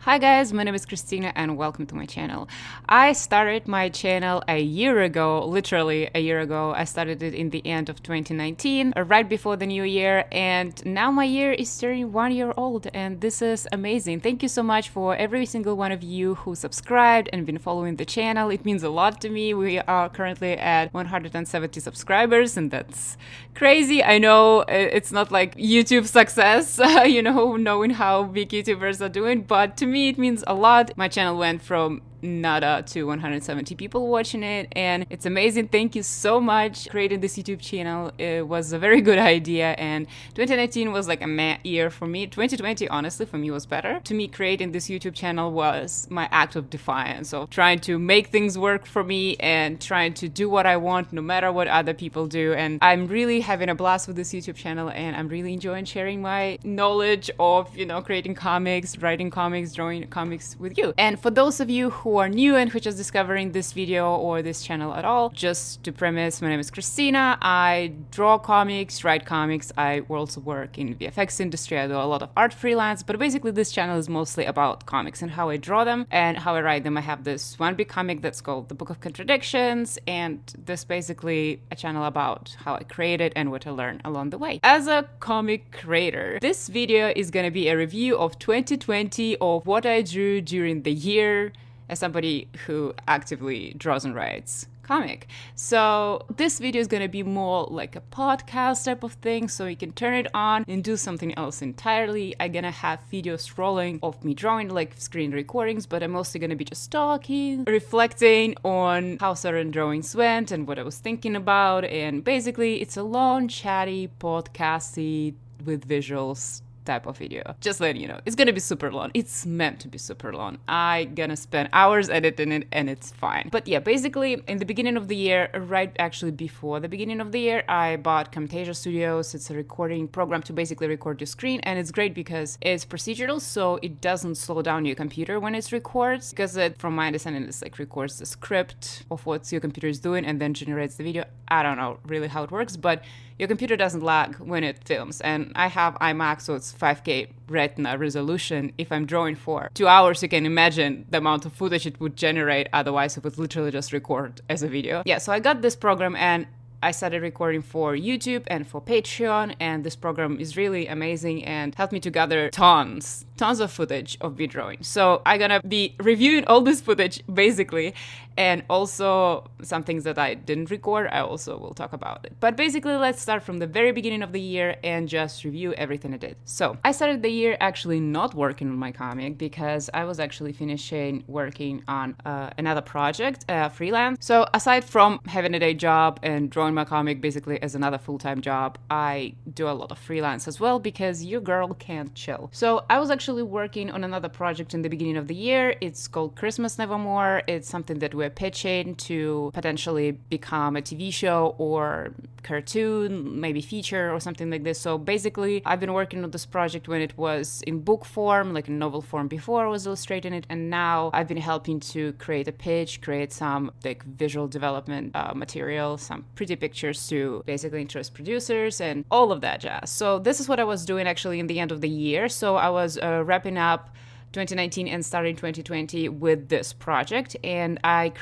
Hi guys, my name is Christina and welcome to my channel. I started my channel a year ago, literally a year ago. I started it in the end of 2019, right before the new year, and now my year is turning 1 year old and this is amazing. Thank you so much for every single one of you who subscribed and been following the channel. It means a lot to me. We are currently at 170 subscribers and that's crazy. I know it's not like YouTube success, knowing how big YouTubers are doing, but to me it means a lot. My channel went from nada to 170 people watching it and it's amazing. Thank you so much. Creating this YouTube channel, it was a very good idea, and 2019 was like a meh year for me. 2020 honestly for me was better. To me, creating this YouTube channel was my act of defiance, of trying to make things work for me and trying to do what I want no matter what other people do. And I'm really having a blast with this YouTube channel and I'm really enjoying sharing my knowledge of creating comics, writing comics, drawing comics with you. And for those of you who are new and who are just discovering this video or this channel at all, just to premise, my name is Christina. I draw comics, write comics. I also work in VFX industry. I do a lot of art freelance, but basically this channel is mostly about comics and how I draw them and how I write them. I have this one big comic that's called The Book of Contradictions, and this basically a channel about how I create it and what I learn along the way. As a comic creator, this video is gonna be a review of 2020 of what I drew during the year as somebody who actively draws and writes comic. So this video is going to be more like a podcast type of thing, so you can turn it on and do something else entirely. I'm gonna have videos rolling of me drawing, like screen recordings, but I'm mostly gonna be just talking, reflecting on how certain drawings went and what I was thinking about, and basically it's a long, chatty, podcasty with visuals type of video. Just letting you know, it's gonna be super long. It's meant to be super long. I'm gonna spend hours editing it and it's fine. But yeah, basically in the beginning of the year, right actually before the beginning of the year, I bought Camtasia Studios. It's a recording program to basically record your screen, and it's great because it's procedural, so it doesn't slow down your computer when it records, because it, from my understanding, it's like records the script of what your computer is doing and then generates the video. I don't know really how it works, but your computer doesn't lag when it films. And I have iMac, so it's 5K Retina resolution. If I'm drawing for 2 hours, you can imagine the amount of footage it would generate. Otherwise, it would literally just record as a video. Yeah, so I got this program and I started recording for YouTube and for Patreon, and this program is really amazing and helped me to gather tons of footage of me drawing. So I'm gonna be reviewing all this footage basically, and also some things that I didn't record, I also will talk about it. But basically, let's start from the very beginning of the year and just review everything I did. So I started the year actually not working on my comic because I was actually finishing working on another project, freelance. So aside from having a day job and drawing my comic basically as another full-time job, I do a lot of freelance as well because your girl can't chill. So I was actually working on another project in the beginning of the year. It's called Christmas Nevermore. It's something that we're pitching to potentially become a TV show or cartoon, maybe feature or something like this. So basically, I've been working on this project when it was in book form, like in novel form before I was illustrating it, and now I've been helping to create a pitch, create some like visual development material, some pretty pictures to basically interest producers and all of that jazz. So this is what I was doing actually in the end of the year. So I was wrapping up 2019 and starting 2020 with this project, and I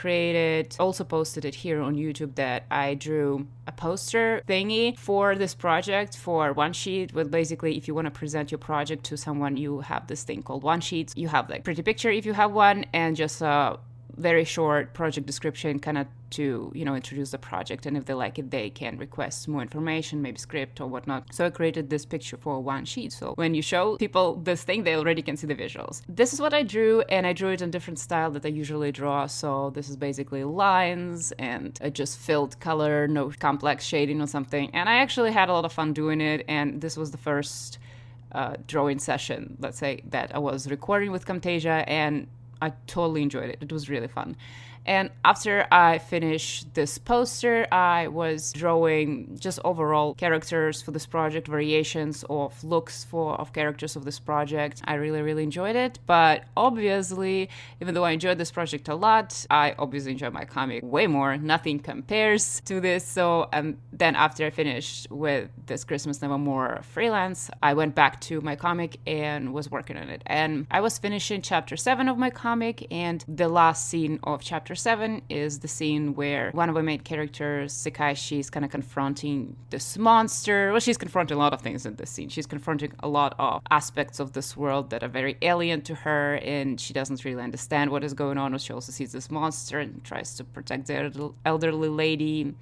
also posted it here on YouTube, that I drew a poster thingy for this project for one sheet. With basically, if you want to present your project to someone, you have this thing called one sheet. You have like pretty picture if you have one, and just a very short project description, kind of to introduce the project, and if they like it, they can request more information, maybe script or whatnot. So I created this picture for one sheet, so when you show people this thing, they already can see the visuals. This is what I drew, and I drew it in different style that I usually draw. So this is basically lines and just filled color, no complex shading or something, and I actually had a lot of fun doing it. And this was the first drawing session, let's say, that I was recording with Camtasia, and I totally enjoyed it. It was really fun. And after I finished this poster, I was drawing just overall characters for this project, variations of looks of characters of this project. I really, really enjoyed it. But obviously, even though I enjoyed this project a lot, I obviously enjoy my comic way more. Nothing compares to this. So then after I finished with this Christmas Nevermore freelance, I went back to my comic and was working on it. And I was finishing chapter 7 of my comic, and the last scene of chapter 7 is the scene where one of the main characters, Sekaishi, is kind of confronting this monster. Well, she's confronting a lot of things in this scene. She's confronting a lot of aspects of this world that are very alien to her, and she doesn't really understand what is going on. She also sees this monster and tries to protect the elderly lady,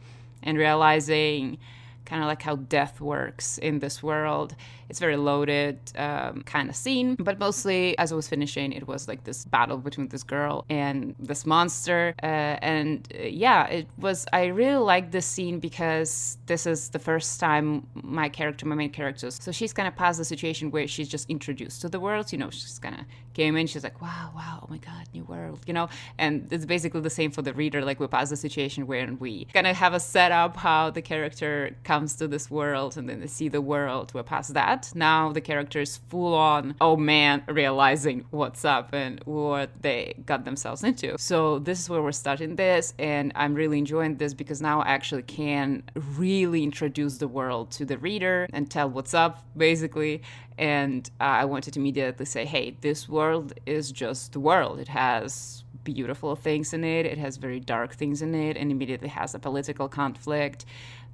and realizing kind of like how death works in this world. It's very loaded kind of scene, but mostly as I was finishing, it was like this battle between this girl and this monster. It was, I really liked this scene because this is the first time my main character, so she's kind of past the situation where she's just introduced to the world. You know, she's kind of came in, she's like, wow, oh my God, new world, you know? And it's basically the same for the reader. Like, we pass the situation where we kind of have a setup how the character comes to this world, and then they see the world. We're past that. Now the character is full on, oh man, realizing what's up and what they got themselves into. So this is where we're starting this, and I'm really enjoying this because now I actually can really introduce the world to the reader and tell what's up, basically. And I wanted to immediately say, hey, this world is just the world. It has beautiful things in it. It has very dark things in it, and immediately has a political conflict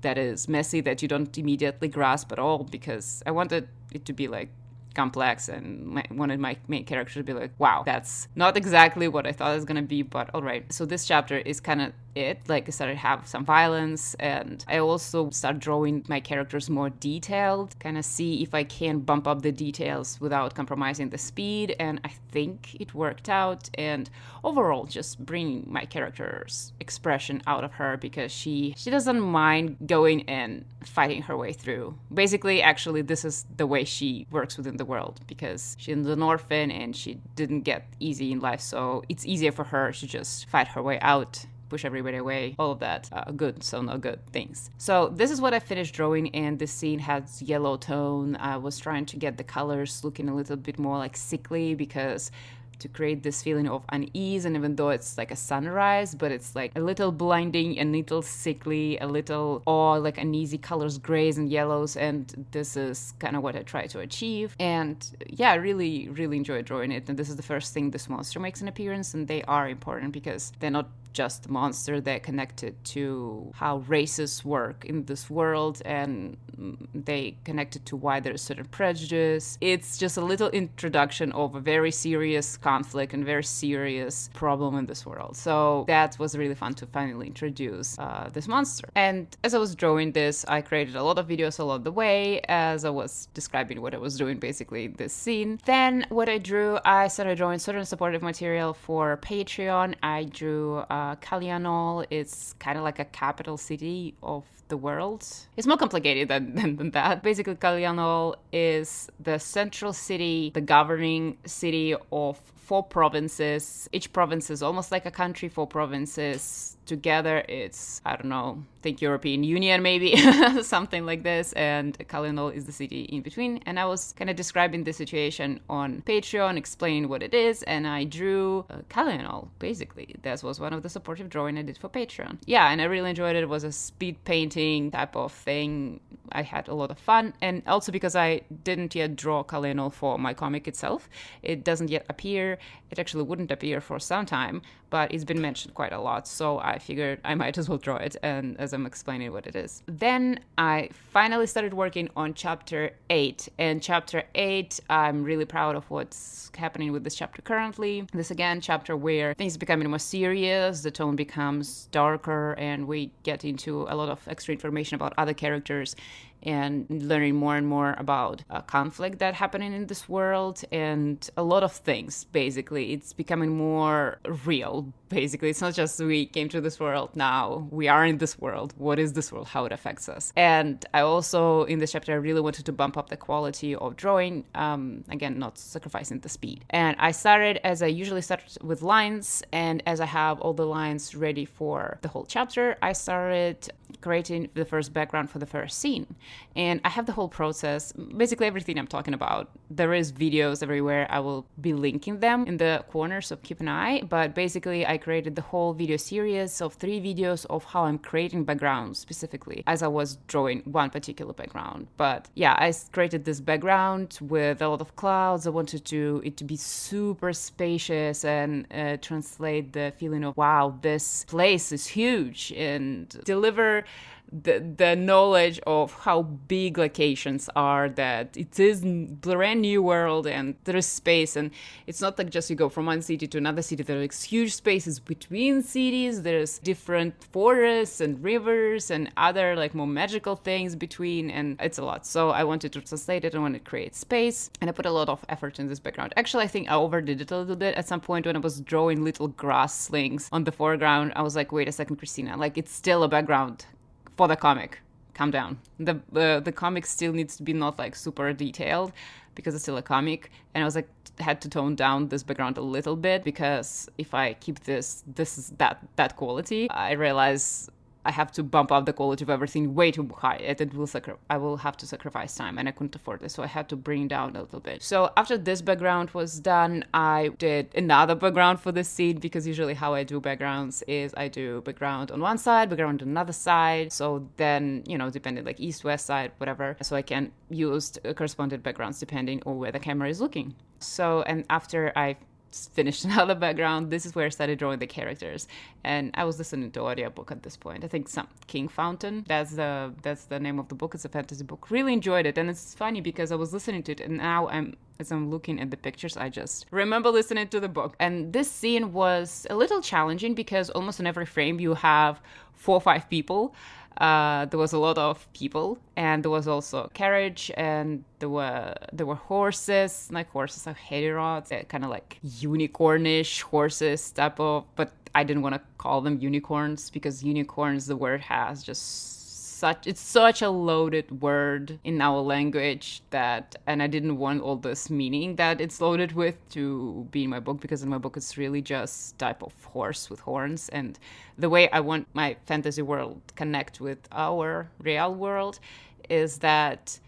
that is messy, that you don't immediately grasp at all, because I wanted it to be like complex, and wanted my main character to be like, wow, that's not exactly what I thought it was gonna be, but all right. So this chapter is kind of it. Like, I started to have some violence, and I also start drawing my characters more detailed, kind of see if I can bump up the details without compromising the speed, and I think it worked out. And overall, just bringing my character's expression out of her, because she doesn't mind going and fighting her way through. Basically, actually, this is the way she works within the world, because she's an orphan and she didn't get easy in life, so it's easier for her to just fight her way out, push everybody away, all of that good, so no good things. So this is what I finished drawing, and this scene has yellow tone. I was trying to get the colors looking a little bit more like sickly, because to create this feeling of unease, and even though it's like a sunrise, but it's like a little blinding, a little sickly, a little like uneasy colors, grays and yellows, and this is kind of what I try to achieve. And yeah, I really, really enjoy drawing it. And this is the first thing this monster makes an appearance, and they are important because they're not just a monster, they're connected to how races work in this world, and they connected to why there's certain prejudice. It's just a little introduction of a very serious conflict and very serious problem in this world. So that was really fun to finally introduce this monster. And as I was drawing this, I created a lot of videos along the way as I was describing what I was doing, basically this scene. Then what I drew, I started drawing certain supportive material for Patreon. I drew Kalyanol. It's kind of like a capital city of the world. It's more complicated than that. Basically, Kalyanol is the central city, the governing city of 4 provinces. Each province is almost like a country, 4 provinces. Together, it's, I don't know, think European Union maybe, something like this, and Kalyanol is the city in between. And I was kind of describing the situation on Patreon, explaining what it is, and I drew Kalyanol, basically. That was one of the supportive drawing I did for Patreon. Yeah, and I really enjoyed it. It was a speed painting type of thing. I had a lot of fun, and also because I didn't yet draw Kalyanol for my comic itself. It doesn't yet appear. It actually wouldn't appear for some time, but it's been mentioned quite a lot, so I figured I might as well draw it, and as I'm explaining what it is. Then I finally started working on chapter 8, and chapter 8, I'm really proud of what's happening with this chapter currently. This, again, chapter where things are becoming more serious, the tone becomes darker, and we get into a lot of extra information about other characters, and learning more and more about conflict that happening in this world and a lot of things. Basically, it's becoming more real. Basically, it's not just we came to this world, now we are in this world. What is this world? How it affects us? And I also, in this chapter, I really wanted to bump up the quality of drawing, again, not sacrificing the speed. And I started, as I usually start, with lines, and as I have all the lines ready for the whole chapter, I started creating the first background for the first scene. And I have the whole process, basically everything I'm talking about. There is videos everywhere. I will be linking them in the corner, so keep an eye. But basically, I created the whole video series of 3 videos of how I'm creating backgrounds specifically as I was drawing one particular background. But yeah, I created this background with a lot of clouds. I wanted it to be super spacious and translate the feeling of, wow, this place is huge, and deliver the knowledge of how big locations are, that it is a brand new world and there is space, and it's not like just you go from one city to another city. There are like huge spaces between cities. There's different forests and rivers and other like more magical things between, and it's a lot. So I wanted to translate it. I wanted to create space, and I put a lot of effort in this background. Actually, I think I overdid it a little bit at some point when I was drawing little grass slings on the foreground. I was like, wait a second, Christina, like it's still a background for the comic. Calm down. The comic still needs to be not like super detailed because it's still a comic. And I was like, had to tone down this background a little bit, because if I keep this is that quality, I realize I have to bump up the quality of everything way too high. I will have to sacrifice time, and I couldn't afford this, so I had to bring down a little bit. So after this background was done, I did another background for this scene, because usually how I do backgrounds is I do background on one side, background on another side. So then, depending like east, west side, whatever. So I can use corresponding backgrounds depending on where the camera is looking. So, and after I finished another background, this is where I started drawing the characters, and I was listening to audiobook at this point. I think some King Fountain, that's the name of the book. It's a fantasy book. Really enjoyed it, and it's funny because I was listening to it, and now as I'm looking at the pictures, I just remember listening to the book. And this scene was a little challenging because almost in every frame you have 4 or 5 people. There was a lot of people, and there was also a carriage, and there were horses. Like horses are heterods, kind of like unicornish horses type of, but I didn't want to call them unicorns, because unicorns, the word has just it's such a loaded word in our language and I didn't want all this meaning that it's loaded with to be in my book, because in my book it's really just type of horse with horns. And the way I want my fantasy world connect with our real world is that,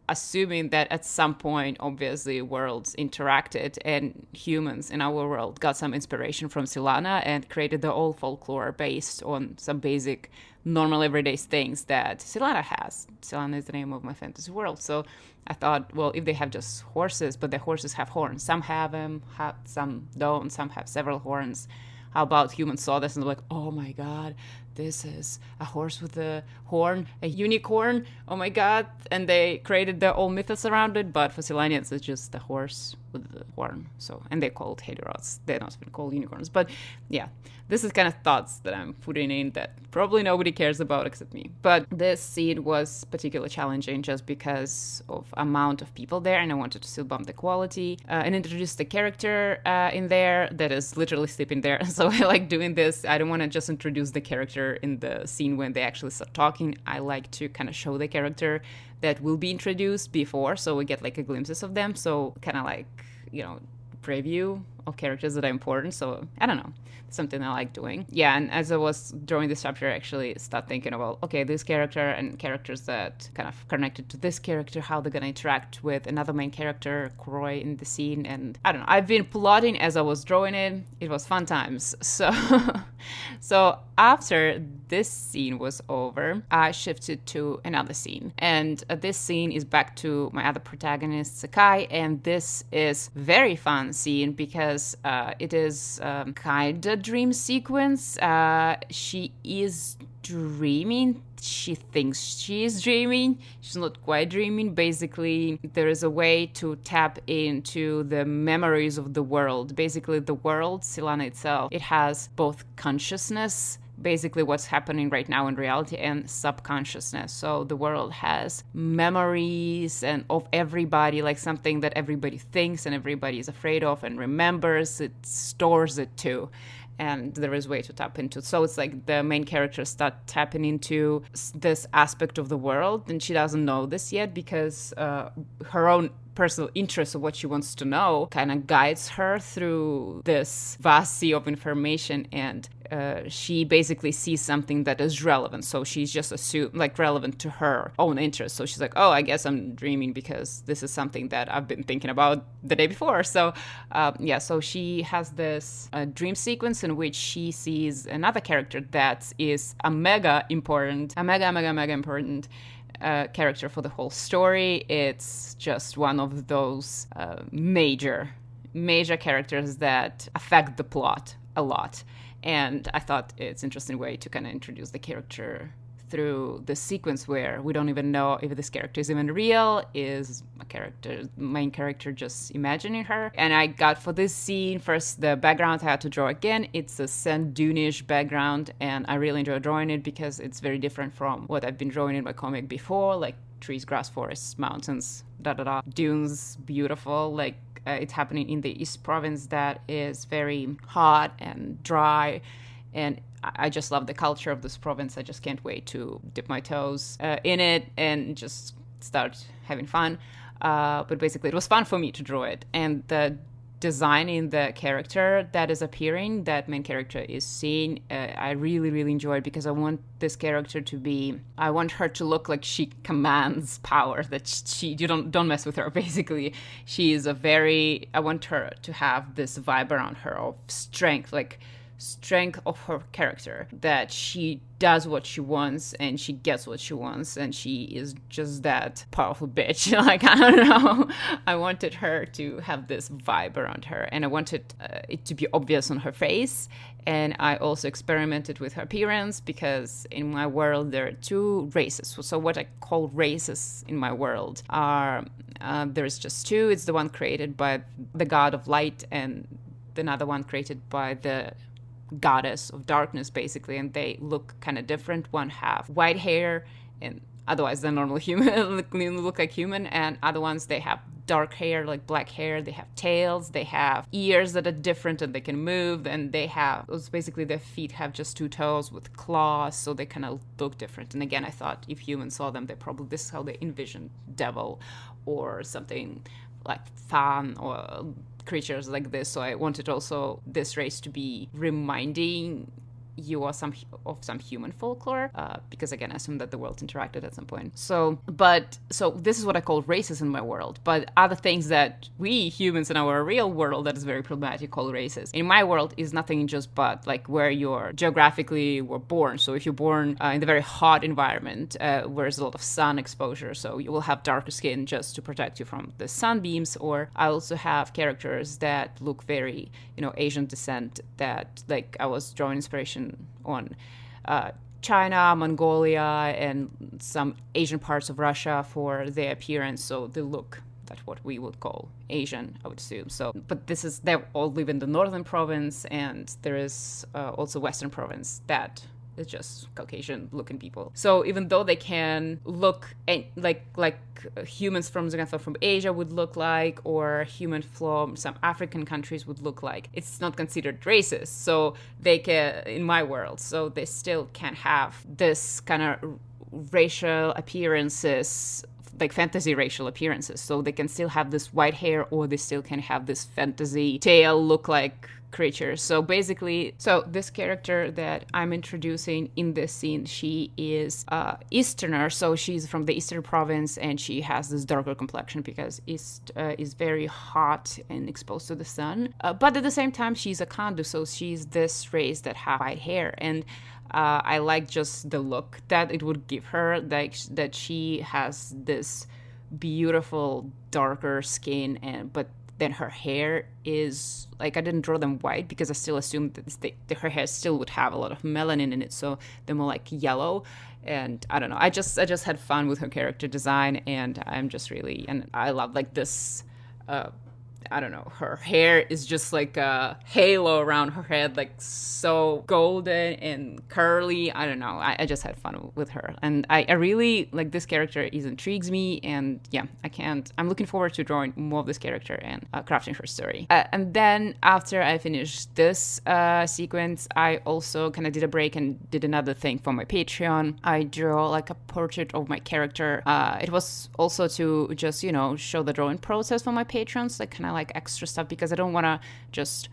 assuming that at some point, obviously, worlds interacted and humans in our world got some inspiration from Silana and created the old folklore based on some basic, normal, everyday things that Silana has. Silana is the name of my fantasy world. So I thought, well, if they have just horses, but the horses have horns, some have them, some don't, some have several horns. How about humans saw this and they're like, oh my God, this is a horse with a horn, a unicorn, oh my God. And they created the whole mythos around it, but for Silanians, it's just the horse with the horn. So, and they called heterods. They're not even called unicorns. But yeah, this is kind of thoughts that I'm putting in that probably nobody cares about except me. But this scene was particularly challenging just because of amount of people there, and I wanted to still bump the quality and introduce the character in there that is literally sleeping there. So I like doing this. I don't want to just introduce the character in the scene when they actually start talking. I like to kind of show the character that will be introduced before, so we get like a glimpses of them. So kind of like, preview of characters that are important. So I don't know, something I like doing. Yeah, and as I was drawing this chapter, I actually start thinking about, okay, this character and characters that kind of connected to this character, how they're gonna interact with another main character, Croy, in the scene. And I don't know, I've been plotting as I was drawing it. It was fun times. So after this scene was over, I shifted to another scene, and this scene is back to my other protagonist, Sakai, and this is very fun scene because it is kind of dream sequence. She is dreaming. She thinks she is dreaming. She's not quite dreaming. Basically, there is a way to tap into the memories of the world. Basically, the world, Silana itself, it has both consciousness, basically what's happening right now in reality and subconsciousness. So the world has memories and of everybody, like something that everybody thinks and everybody is afraid of and remembers, it stores it too. And there is a way to tap into it. So it's like the main characters start tapping into this aspect of the world, and she doesn't know this yet because her own personal interest of what she wants to know kind of guides her through this vast sea of information, and she basically sees something that is relevant. So she's just assumed like relevant to her own interest. So she's like, oh, I guess I'm dreaming because this is something that I've been thinking about the day before. So so she has this dream sequence in which she sees another character that is a mega important character for the whole story. It's just one of those major characters that affect the plot a lot. And I thought it's an interesting way to kind of introduce the character through the sequence where we don't even know if this character is even real, is main character just imagining her. And I got for this scene, first the background I had to draw again. It's a sand dune-ish background, and I really enjoy drawing it because it's very different from what I've been drawing in my comic before, like trees, grass, forests, mountains, dunes, beautiful, like it's happening in the East Province that is very hot and dry, and I just love the culture of this province. I just can't wait to dip my toes in it and just start having fun. But basically, it was fun for me to draw it. And the designing the character that is appearing, that main character is seeing, I really, really enjoyed because I want this character I want her to look like she commands power, that you don't mess with her, basically. I want her to have this vibe around her of strength of her character, that she does what she wants and she gets what she wants, and she is just that powerful bitch. Like, I don't know. I wanted her to have this vibe around her, and I wanted it to be obvious on her face. And I also experimented with her appearance because in my world there are two races. So what I call races in my world are there's just two. It's the one created by the god of light and another one created by the goddess of darkness, basically, and they look kind of different. One have white hair, and otherwise they're normal human, look like human, and other ones they have dark hair, like black hair. They have tails, they have ears that are different and they can move, and basically their feet have just two toes with claws, so they kind of look different. And again, I thought if humans saw them, this is how they envision devil or something like Than or creatures like this. So I wanted also this race to be reminding you of some human folklore, because again, I assume that the world interacted at some point. So this is what I call races in my world. But other things that we humans in our real world that is very problematic call races. In my world is nothing just but like where you're geographically were born. So if you're born in the very hot environment where there's a lot of sun exposure, so you will have darker skin just to protect you from the sunbeams. Or I also have characters that look very, Asian descent, that like I was drawing inspiration on China, Mongolia, and some Asian parts of Russia for their appearance. So they look that's what we would call Asian, I would assume. So, but they all live in the northern province, and there is also western province that is just Caucasian-looking people. So even though they can look like humans from, for example, from Asia would look like, or human from some African countries would look like, it's not considered racist. So they can, in my world, so they still can have this kind of racial appearances, like fantasy racial appearances. So they can still have this white hair, or they still can have this fantasy tail look like creatures. So basically, this character that I'm introducing in this scene, she is Easterner, so she's from the Eastern province, and she has this darker complexion because East is very hot and exposed to the sun. But at the same time, she's a Kandu, so she's this race that have white hair, and I like just the look that it would give her, like that she has this beautiful darker skin, but then her hair is like, I didn't draw them white because I still assumed that her hair still would have a lot of melanin in it, so they're more like yellow. And I don't know, I just had fun with her character design, and I'm just really, and I love like this I don't know, her hair is just like a halo around her head, like so golden and curly. I don't know. I just had fun with her. And I really like this character. It intrigues me. And yeah, I'm looking forward to drawing more of this character and crafting her story. And then after I finished this sequence, I also kind of did a break and did another thing for my Patreon. I drew like a portrait of my character. It was also to just, show the drawing process for my patrons, like kind of like extra stuff, because I don't want to just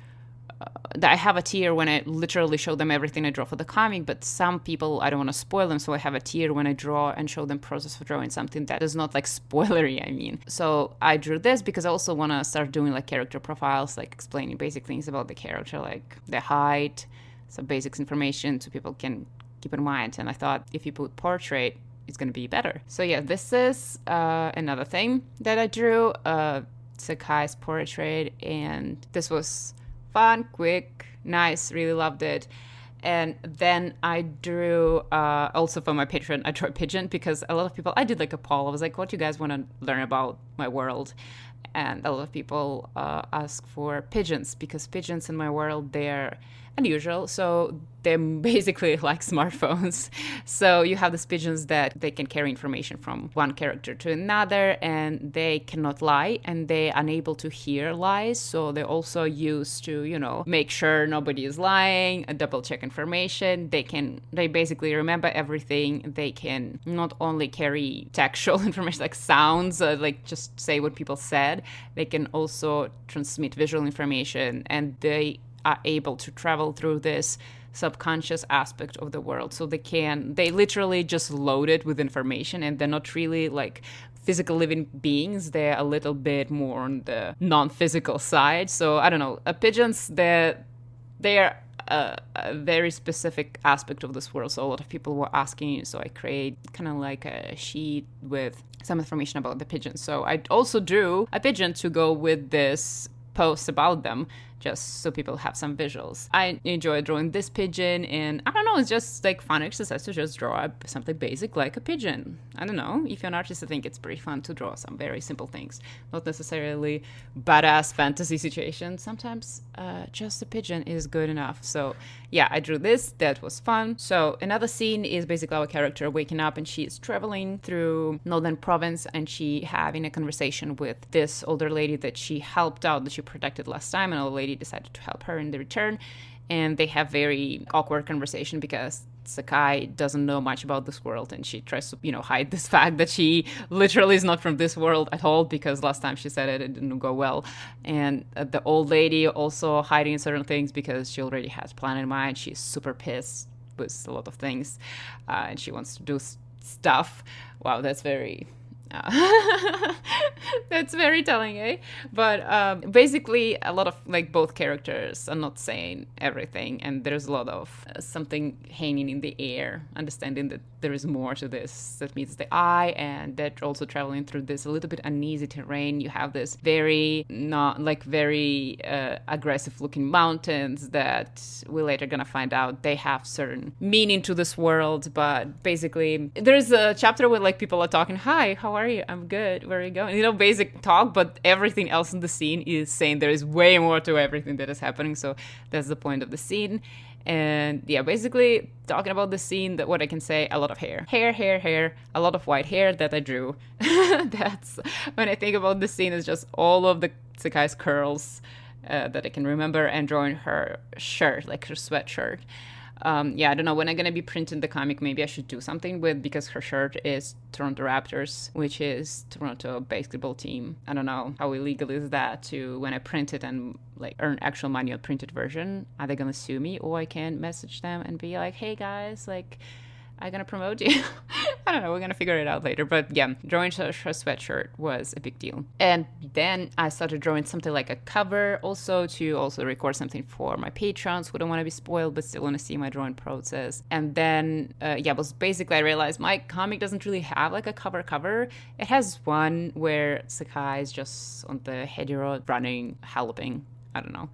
I have a tier when I literally show them everything I draw for the comic, but some people, I don't want to spoil them, so I have a tier when I draw and show them process of drawing something that is not like spoilery, I mean. So I drew this because I also want to start doing like character profiles, like explaining basic things about the character, like the height, some basics information so people can keep in mind. And I thought if you put portrait, it's going to be better. So yeah, this is another thing that I drew, Sakai's portrait, and this was fun, quick, nice, really loved it. And then I drew, also for my Patreon, I drew a pigeon, because a lot of people, I did like a poll, I was like, what do you guys want to learn about my world? And a lot of people ask for pigeons, because pigeons in my world, they're unusual. So they're basically like smartphones. So you have these pigeons that they can carry information from one character to another, and they cannot lie, and they're unable to hear lies. So they're also used to, make sure nobody is lying, double check information. They basically remember everything. They can not only carry textual information, like sounds, like just say what people said. They can also transmit visual information, and they are able to travel through this subconscious aspect of the world. So they literally just load it with information, and they're not really like physical living beings. They're a little bit more on the non-physical side. So I don't know, pigeons, they are a very specific aspect of this world. So a lot of people were asking, so I create kind of like a sheet with some information about the pigeons. So I also drew a pigeon to go with this post about them, just so people have some visuals. I enjoy drawing this pigeon, and I don't know, it's just like fun exercise to just draw something basic like a pigeon. I don't know, if you're an artist, I think it's pretty fun to draw some very simple things, not necessarily badass fantasy situations. Sometimes just a pigeon is good enough. So yeah, I drew this. That was fun. So another scene is basically our character waking up, and she is traveling through northern province, and she having a conversation with this older lady that she helped out, that she protected last time, and the lady decided to help her in the return. And they have very awkward conversation because Sakai doesn't know much about this world, and she tries to, hide this fact that she literally is not from this world at all, because last time she said it didn't go well. And the old lady also hiding certain things because she already has a plan in mind. She's super pissed with a lot of things, and she wants to do stuff. Wow, that's very... that's very telling, eh? But basically, a lot of like both characters are not saying everything, and there's a lot of something hanging in the air, understanding that there is more to this that meets the eye, and that also traveling through this a little bit uneasy terrain. You have this very aggressive looking mountains that we're later gonna find out they have certain meaning to this world. But basically, there's a chapter where like people are talking, hi, how are you? I'm good. Where are you going? Basic talk, but everything else in the scene is saying there is way more to everything that is happening. So that's the point of the scene. And yeah, basically talking about the scene, that what I can say, a lot of hair, a lot of white hair that I drew. That's when I think about the scene, is just all of the Sakai's curls that I can remember, and drawing her shirt, like her sweatshirt. I don't know when I'm gonna be printing the comic. Maybe I should do something with, because her shirt is Toronto Raptors, which is Toronto basketball team. I don't know how illegal is that to, when I print it and like earn actual money on printed version. Are they gonna sue me, or I can message them and be like, hey guys, like, I'm gonna promote you. I don't know, we're gonna figure it out later. But yeah, drawing her sweatshirt was a big deal. And then I started drawing something like a cover, also to record something for my patrons who don't want to be spoiled but still want to see my drawing process. And then was basically, I realized my comic doesn't really have like a cover. It has one where Sakai is just on the heady road running, helping, I don't know.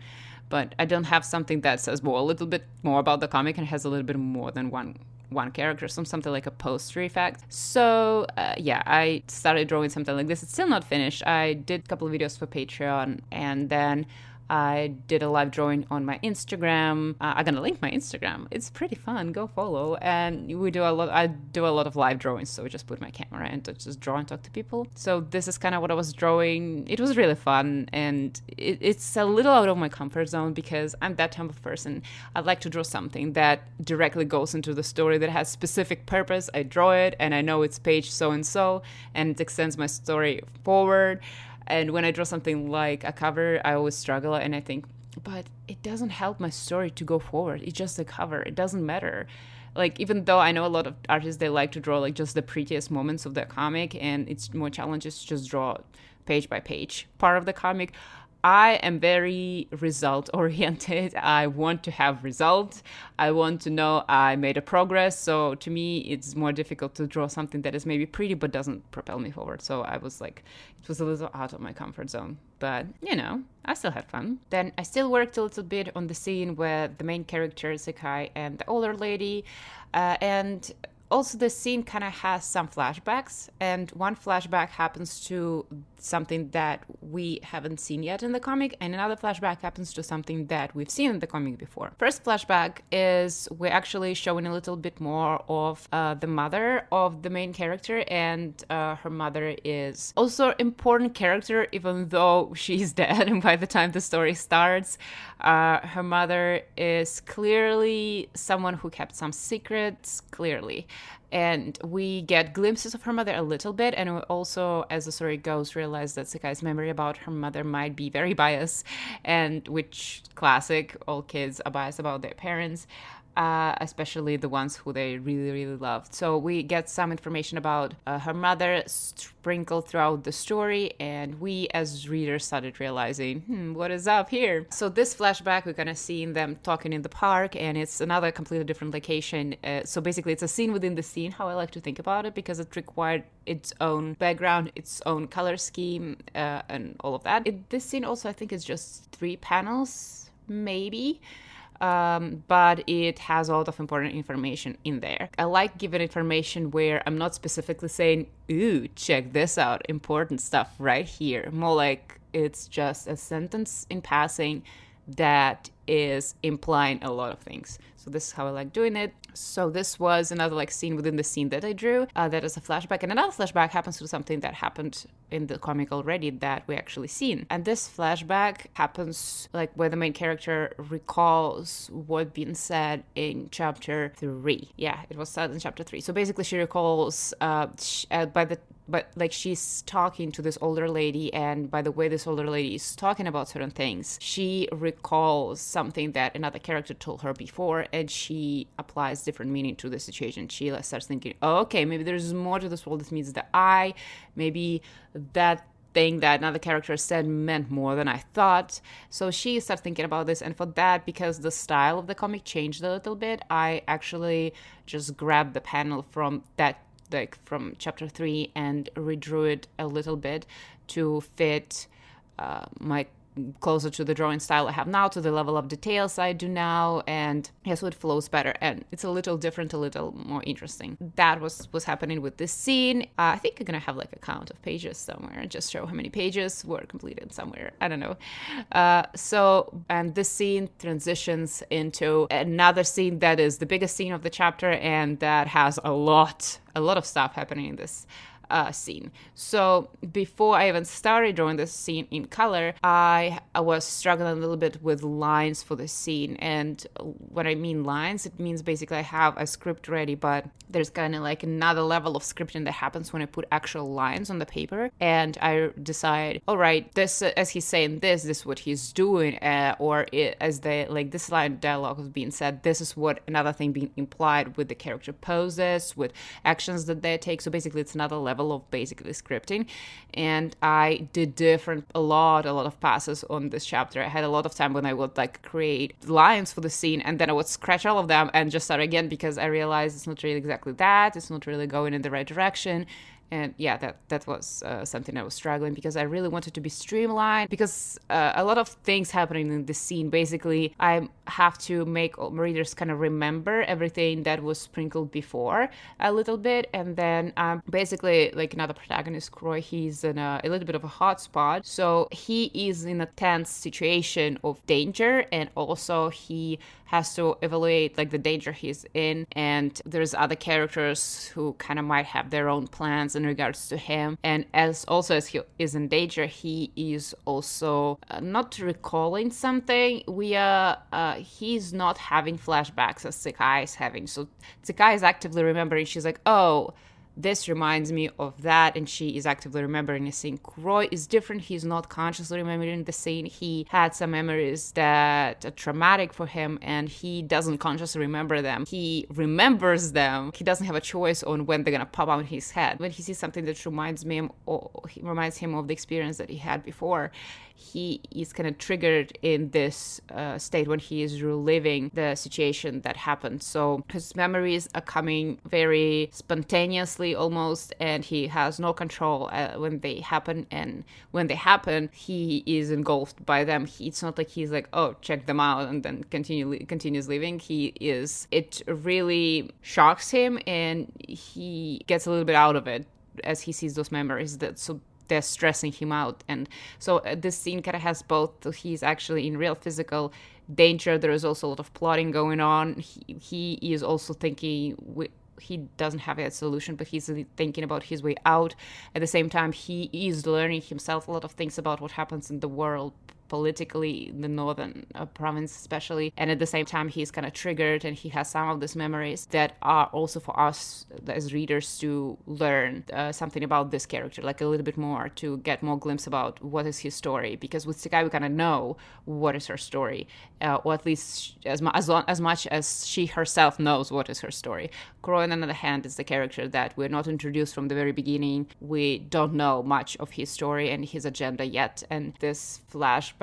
But I don't have something that says a little bit more about the comic and has a little bit more than one one character, something like a poster effect. So yeah, I started drawing something like this. It's still not finished. I did a couple of videos for Patreon, and then I did a live drawing on my Instagram. I'm gonna link my Instagram. It's pretty fun. Go follow. And I do a lot of live drawings. So I just put my camera and just draw and talk to people. So this is kind of what I was drawing. It was really fun, and it's a little out of my comfort zone because I'm that type of person. I'd like to draw something that directly goes into the story, that has specific purpose. I draw it, and I know it's page so and so, and it extends my story forward. And when I draw something like a cover, I always struggle, and I think, but it doesn't help my story to go forward. It's just a cover. It doesn't matter. Like, even though I know a lot of artists, they like to draw like just the prettiest moments of the comic, and it's more challenges to just draw page by page part of the comic. I am very result oriented. I want to have results. I want to know I made a progress. So to me, it's more difficult to draw something that is maybe pretty but doesn't propel me forward. So I was like, it was a little out of my comfort zone. But, you know, I still had fun. Then I still worked a little bit on the scene with the main character, Zekai, and the older lady. And also, the scene kind of has some flashbacks, and one flashback happens to something that we haven't seen yet in the comic, and another flashback happens to something that we've seen in the comic before. First flashback is we're actually showing a little bit more of the mother of the main character, and her mother is also an important character, even though she's dead by the time the story starts. Her mother is clearly someone who kept some secrets, clearly. And we get glimpses of her mother a little bit, and we also, as the story goes, realize that Sekai's memory about her mother might be very biased, and which classic, all kids are biased about their parents. Especially the ones who they really, really loved. So we get some information about her mother sprinkled throughout the story, and we as readers started realizing, what is up here? So this flashback, we're gonna see them talking in the park, and it's another completely different location. So basically it's a scene within the scene, how I like to think about it, because it required its own background, its own color scheme, and all of that. This scene also, I think, is just 3 panels, maybe. But it has a lot of important information in there. I like giving information where I'm not specifically saying, ooh, check this out, important stuff right here. More like it's just a sentence in passing that is implying a lot of things. So this is how I like doing it. So this was another like scene within the scene that I drew. That is a flashback, and another flashback happens to something that happened in the comic already that we actually seen. And this flashback happens like where the main character recalls what been said in chapter 3. Yeah, it was said in chapter 3. So basically she recalls but like she's talking to this older lady, and by the way this older lady is talking about certain things, she recalls something that another character told her before, and she applies different meaning to the situation. She starts thinking, oh, okay, maybe there's more to this world. This means that maybe that thing that another character said meant more than I thought. So she starts thinking about this, and for that, because the style of the comic changed a little bit, I actually just grabbed the panel from that, like from chapter 3, and redrew it a little bit to fit my closer to the drawing style I have now, to the level of details I do now, and yeah, so it flows better, and it's a little different, a little more interesting. That was happening with this scene. I think I'm gonna have like a count of pages somewhere and just show how many pages were completed somewhere. I don't know. And this scene transitions into another scene that is the biggest scene of the chapter, and that has a lot of stuff happening in this scene. So before I even started drawing this scene in color, I was struggling a little bit with lines for the scene. And when I mean lines, it means basically I have a script ready, but there's kind of like another level of scripting that happens when I put actual lines on the paper, and I decide, all right, this as he's saying this is what he's doing, as this line of dialogue was being said, this is what another thing being implied with the character poses, with actions that they take. So basically it's another level of basically scripting, and I did a lot of passes on this chapter. I had a lot of time when I would like create lines for the scene, and then I would scratch all of them and just start again, because I realized it's not really exactly that, it's not really going in the right direction, And yeah, that was something I was struggling, because I really wanted to be streamlined, because a lot of things happening in this scene. Basically, I have to make readers kind of remember everything that was sprinkled before a little bit. And then basically, like another protagonist, Croy, he's in a little bit of a hot spot. So he is in a tense situation of danger, and also he has to evaluate like the danger he's in. And there's other characters who kind of might have their own plans in regards to him. And as he is in danger, he is also not recalling something. He's not having flashbacks as Tsukai is having. So Tsukai is actively remembering. She's like, oh, this reminds me of that, and she is actively remembering the scene. Croy is different. He's not consciously remembering the scene. He had some memories that are traumatic for him, and he doesn't consciously remember them. He remembers them. He doesn't have a choice on when they're gonna pop out in his head. When he sees something that reminds him of the experience that he had before, he is kind of triggered in this state when he is reliving the situation that happened. So his memories are coming very spontaneously almost, and he has no control when they happen. And when they happen, he is engulfed by them. It's not like he's like, oh, check them out, and then continues living. It really shocks him, and he gets a little bit out of it as he sees those memories. They're stressing him out. And so this scene kind of has both. He's actually in real physical danger. There is also a lot of plotting going on. He is also thinking, he doesn't have a solution, but he's thinking about his way out. At the same time, he is learning himself a lot of things about what happens in the world politically, in the northern province especially. And at the same time, he's kind of triggered, and he has some of these memories that are also for us as readers to learn something about this character, like a little bit more, to get more glimpse about what is his story. Because with Tsukai, we kind of know what is her story, or at least as much as she herself knows what is her story. Croy, on the other hand, is the character that we're not introduced from the very beginning. We don't know much of his story and his agenda yet, and this flashbacks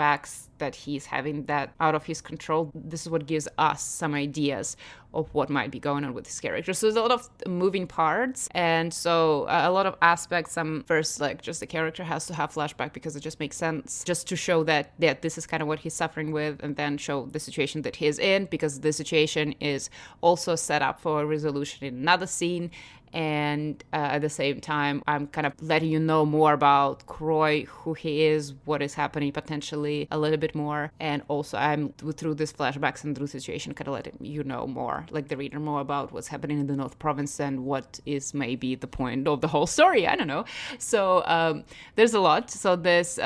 that he's having that out of his control, this is what gives us some ideas of what might be going on with this character. So there's a lot of moving parts, and so a lot of aspects. First, like, just the character has to have flashback because it just makes sense, just to show that this is kind of what he's suffering with, and then show the situation that he's in, because the situation is also set up for resolution in another scene. And at the same time, I'm kind of letting you know more about Croy, who he is, what is happening potentially a little bit more. And also I'm through these flashbacks and through situation kind of letting you know more, like the reader, more about what's happening in the North Province and what is maybe the point of the whole story. I don't know. So there's a lot. So this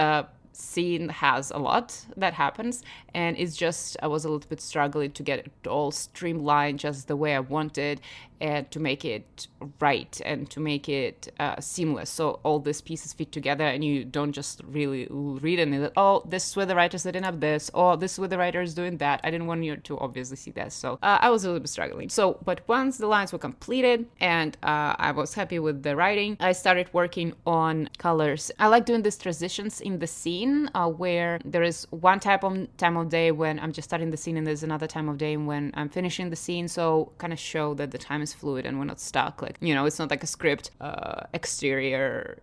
scene has a lot that happens, and it's just, I was a little bit struggling to get it all streamlined just the way I wanted, and to make it right, and to make it seamless, so all these pieces fit together, and you don't just really read and that, oh, this is where the writer setting up this, or this is where the writer is doing that. I didn't want you to obviously see that, so I was a little bit struggling. So, but once the lines were completed and I was happy with the writing, I started working on colors. I like doing these transitions in the scene, where there is one time of day when I'm just starting the scene, and there's another time of day when I'm finishing the scene, so kind of show that the time is fluid and we're not stuck, like, it's not like a script exterior,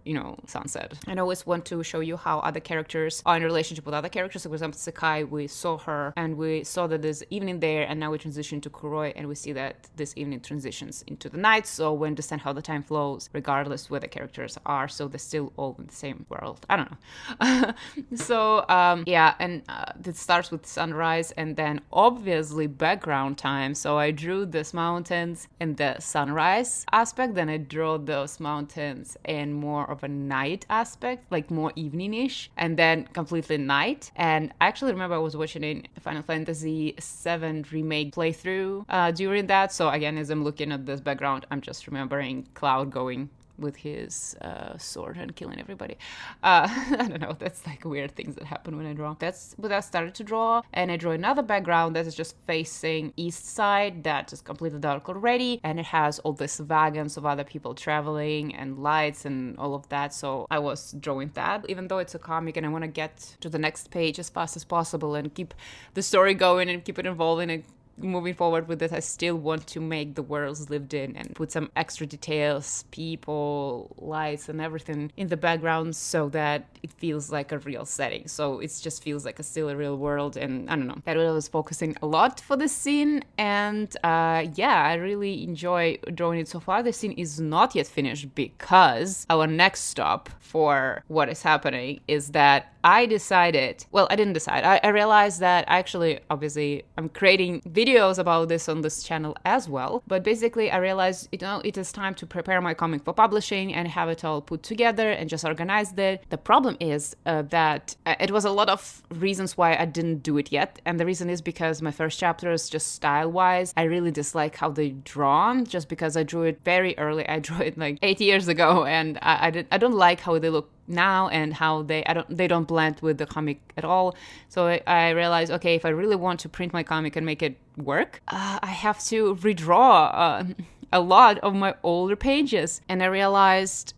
sunset. I always want to show you how other characters are in relationship with other characters. So for example, Tsukai, we saw her and we saw that there's evening there, and now we transition to Kuroi and we see that this evening transitions into the night, so we understand how the time flows regardless where the characters are, so they're still all in the same world. I don't know. So it starts with sunrise, and then obviously background time. So I drew these mountains in the sunrise aspect, then I drew those mountains in more of a night aspect, like more evening-ish, and then completely night. And I actually remember I was watching a Final Fantasy VII remake playthrough during that, so again, as I'm looking at this background, I'm just remembering Cloud going with his sword and killing everybody. I don't know, that's like weird things that happen when I draw. That's what I started to draw, and I drew another background that is just facing east side, that is completely dark already, and it has all these wagons of other people traveling and lights and all of that, so I was drawing that, even though it's a comic and I want to get to the next page as fast as possible and keep the story going and keep it evolving and moving forward with this, I still want to make the worlds lived in and put some extra details, people, lights, and everything in the background so that it feels like a real setting. So it just feels like still a real world. And I don't know, that I was focusing a lot for this scene. And I really enjoy drawing it so far. The scene is not yet finished because our next stop for what is happening is that I didn't decide. I realized that actually, obviously, I'm creating videos about this on this channel as well. But basically, I realized, it is time to prepare my comic for publishing and have it all put together and just organize it. The problem is that it was a lot of reasons why I didn't do it yet. And the reason is because my first chapter is just style-wise. I really dislike how they drawn, just because I drew it very early. I drew it like 8 years ago, and I don't like how they look now and how they don't blend with the comic at all. So I realized, okay, if I really want to print my comic and make it work, I have to redraw a lot of my older pages. And I realized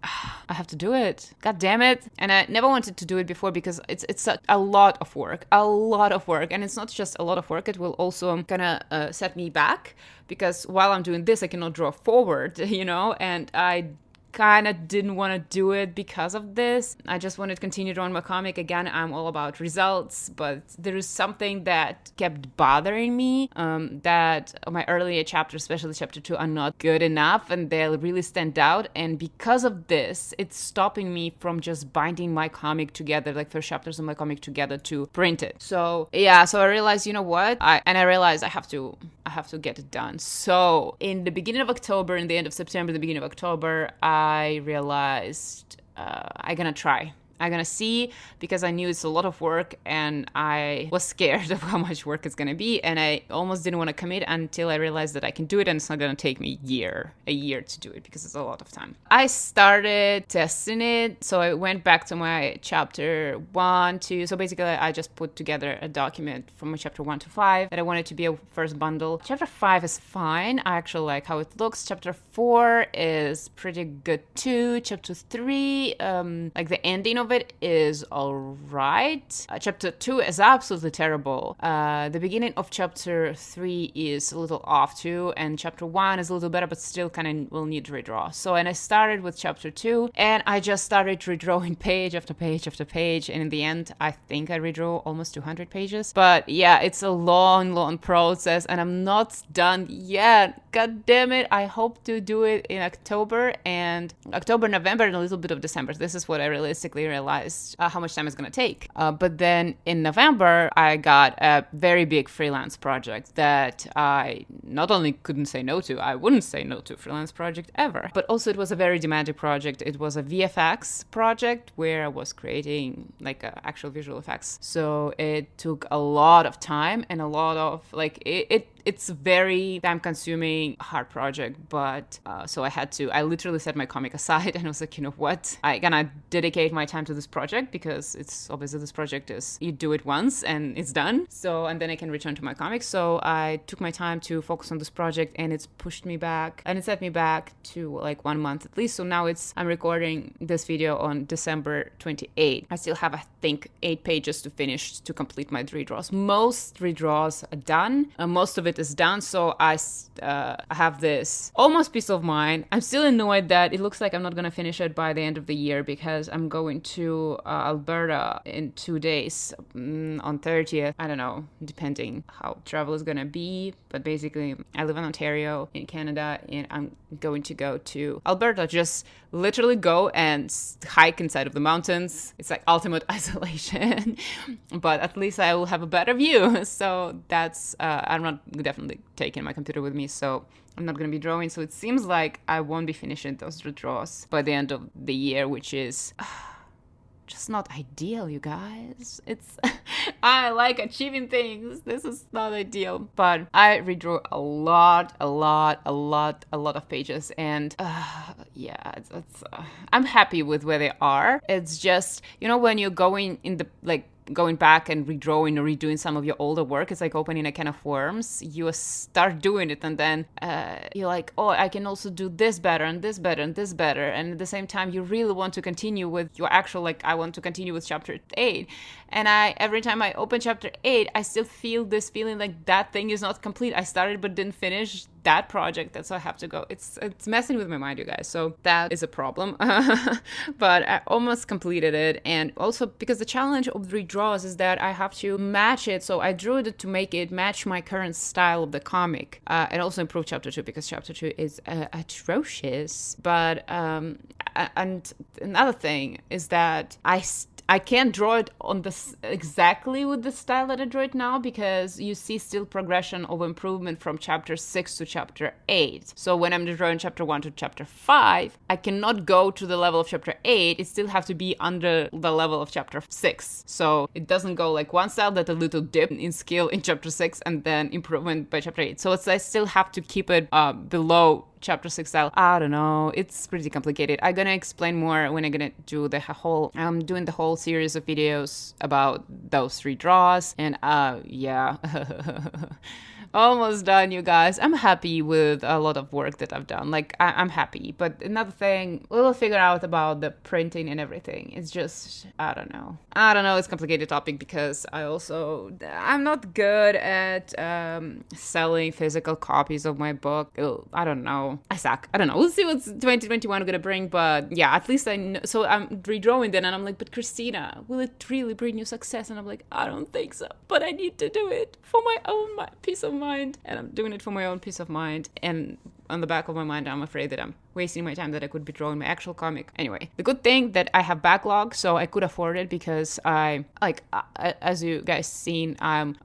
I have to do it. God damn it. And I never wanted to do it before because it's a lot of work. And it's not just a lot of work, it will also gonna set me back, because while I'm doing this, I cannot draw forward, and I kind of didn't want to do it because of this. I just wanted to continue drawing my comic. Again, I'm all about results, but there is something that kept bothering me, that my earlier chapters, especially chapter 2, are not good enough and they'll really stand out. And because of this, it's stopping me from just binding my comic together, like first chapters of my comic together to print it. So I realized, you know what? I realized I have to get it done. So in the beginning of October, in the end of September, the beginning of October, I realized I'm gonna try. I'm gonna see, because I knew it's a lot of work and I was scared of how much work it's gonna be, and I almost didn't want to commit until I realized that I can do it and it's not gonna take me a year to do it, because it's a lot of time. I started testing it, so I went back to my chapter 1 to, so basically I just put together a document from my chapter 1 to 5 that I wanted to be a first bundle. Chapter 5 is fine. I actually like how it looks. Chapter 4 is pretty good too. Chapter 3, like the ending of it is all right. Chapter 2 is absolutely terrible. The beginning of chapter 3 is a little off too, and chapter 1 is a little better, but still kind of will need redraw. So, and I started with chapter 2, and I just started redrawing page after page after page, and in the end, I think I redrew almost 200 pages. But yeah, it's a long process, and I'm not done yet. God damn it. I hope to do it in October, November, and a little bit of December. This is what I realistically realized how much time it's going to take. But then in November, I got a very big freelance project that I not only couldn't say no to, I wouldn't say no to a freelance project ever, but also it was a very demanding project. It was a VFX project where I was creating like actual visual effects. So it took a lot of time and a lot of it's a very time-consuming, hard project, but so I literally set my comic aside and I was like, you know what? I'm gonna dedicate my time to this project, because it's obviously this project is, you do it once and it's done. So, and then I can return to my comics. So I took my time to focus on this project, and it's pushed me back, and it set me back to like 1 month at least. So now I'm recording this video on December 28th. I still have, I think, 8 pages to finish to complete my redraws. Most redraws are done. Most of it is done, so I have this almost peace of mind. I'm still annoyed that it looks like I'm not gonna finish it by the end of the year, because I'm going to Alberta in 2 days, on 30th. I don't know, depending how travel is gonna be, but basically I live in Ontario in Canada, and I'm going to go to Alberta, just literally go and hike inside of the mountains. It's like ultimate isolation, but at least I will have a better view. So that's I'm not definitely taking my computer with me, so I'm not going to be drawing. So it seems like I won't be finishing those redraws by the end of the year, which is just not ideal, you guys. It's I like achieving things. This is not ideal, but I redrew a lot of pages, and I'm happy with where they are. It's just, when you're going in the going back and redrawing or redoing some of your older work. It's like opening a can of worms. You start doing it, and then you're like, oh, I can also do this better and this better and this better. And at the same time, you really want to continue with your actual, like, I want to continue with chapter 8. And every time I open chapter 8, I still feel this feeling like that thing is not complete. I started but didn't finish that project. That's why I have to go. It's messing with my mind, you guys. So that is a problem. But I almost completed it. And also because the challenge of the redraws is that I have to match it. So I drew it to make it match my current style of the comic. And also improve chapter 2 because chapter 2 is atrocious. But and another thing is that I can't draw it on this exactly with the style that I draw it now, because you see still progression of improvement from chapter 6 to chapter 8. So when I'm drawing chapter 1 to chapter 5, I cannot go to the level of chapter 8. It still have to be under the level of chapter 6. So it doesn't go like one style, that a little dip in skill in chapter 6 and then improvement by chapter 8. So I still have to keep it below chapter 6 style. I don't know, it's pretty complicated. I'm gonna explain more when I'm gonna do I'm doing the whole series of videos about those redraws. And yeah. Almost done, you guys. I'm happy with a lot of work that I've done. Like, I'm happy. But another thing, we'll figure out about the printing and everything. It's just, I don't know. It's a complicated topic because I'm not good at selling physical copies of my book. I don't know. I suck. I don't know. We'll see what 2021 gonna bring. But yeah, at least I know. So I'm redrawing then, and I'm like, but Christina, will it really bring you success? And I'm like, I don't think so. But I need to do it for my own peace of mind. And I'm doing it for my own peace of mind. And on the back of my mind, I'm afraid that I'm wasting my time, that I could be drawing my actual comic. Anyway, the good thing that I have backlog, so I could afford it because as you guys seen, I'm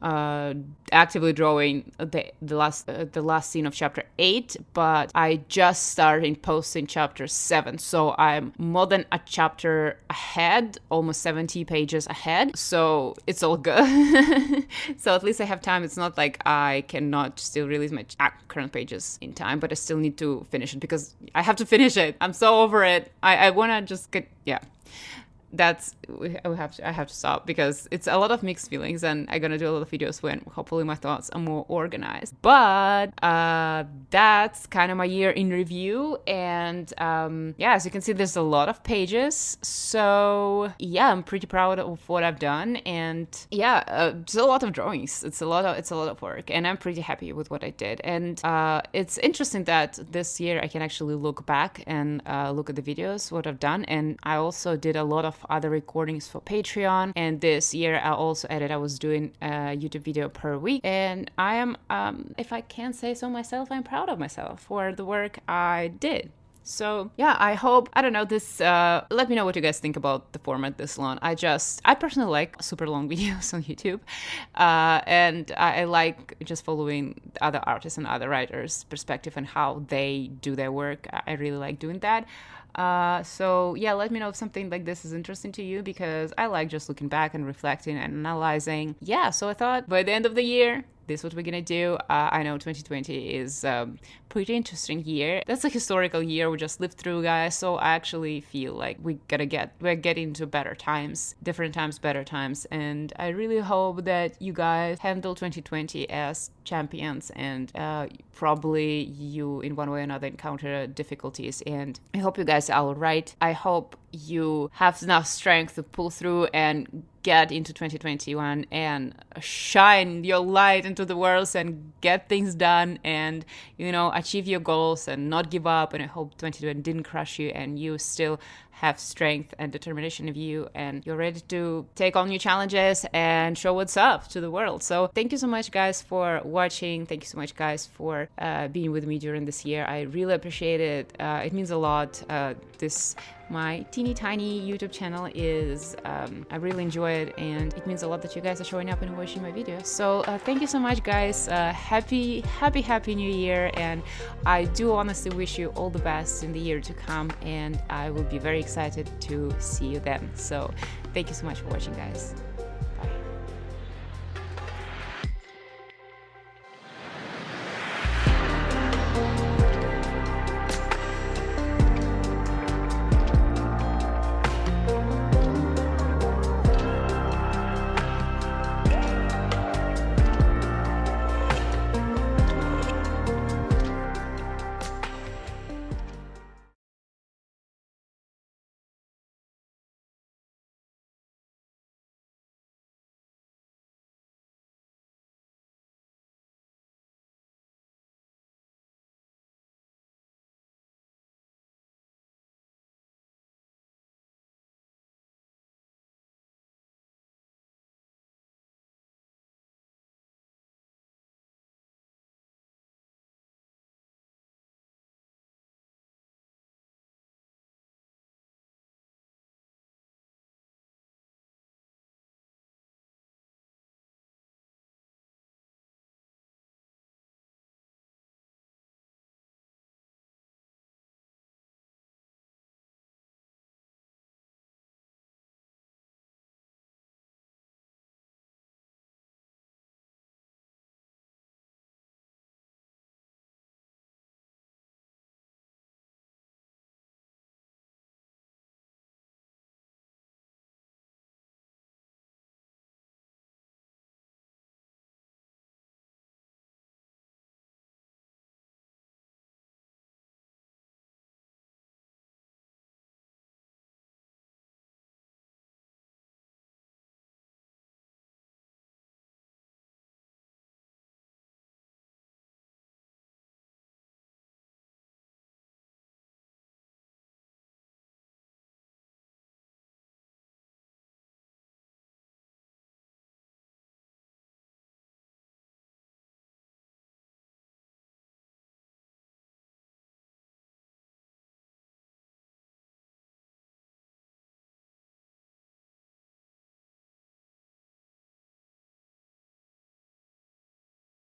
actively drawing the last scene of chapter 8, but I just started posting chapter 7, so I'm more than a chapter ahead, almost 70 pages ahead, so it's all good. So at least I have time. It's not like I cannot still release my current pages in time, but I still need to finish it because I have to finish it. I'm so over it. I want to just get, yeah. I have to stop because it's a lot of mixed feelings, and I'm gonna do a lot of videos when hopefully my thoughts are more organized. But that's kind of my year in review, and yeah, as you can see, there's a lot of pages. So yeah, I'm pretty proud of what I've done, and yeah, it's a lot of drawings. It's a lot of work, and I'm pretty happy with what I did. And it's interesting that this year I can actually look back and look at the videos, what I've done, and I also did a lot of other recordings for Patreon, and this year I was doing a YouTube video per week, and I am if I can say so myself, I'm proud of myself for the work I did. So yeah, I hope, I don't know, this let me know what you guys think about the format this long. I personally like super long videos on YouTube, and I like just following other artists and other writers' perspective and how they do their work. I really like doing that. So yeah, let me know if something like this is interesting to you, because I like just looking back and reflecting and analyzing. Yeah, so I thought by the end of the year, this is what we're gonna do. I know 2020 is a pretty interesting year. That's a historical year we just lived through, guys. So I actually feel like we're getting to better times, different times, better times. And I really hope that you guys handle 2020 as champions, and probably you in one way or another encounter difficulties. And I hope you guys are all right. I hope you have enough strength to pull through and get into 2021 and shine your light into the world and get things done, and achieve your goals and not give up. And I hope 2020 didn't crush you, and you still have strength and determination in you, and you're ready to take on new challenges and show what's up to the world. So thank you so much, guys, for watching. Thank you so much, guys, for being with me during this year. I really appreciate it. It means a lot. My teeny tiny YouTube channel is, I really enjoy it, and it means a lot that you guys are showing up and watching my videos. So thank you so much, guys. Happy New Year, and I do honestly wish you all the best in the year to come, and I will be very excited to see you then. So thank you so much for watching, guys.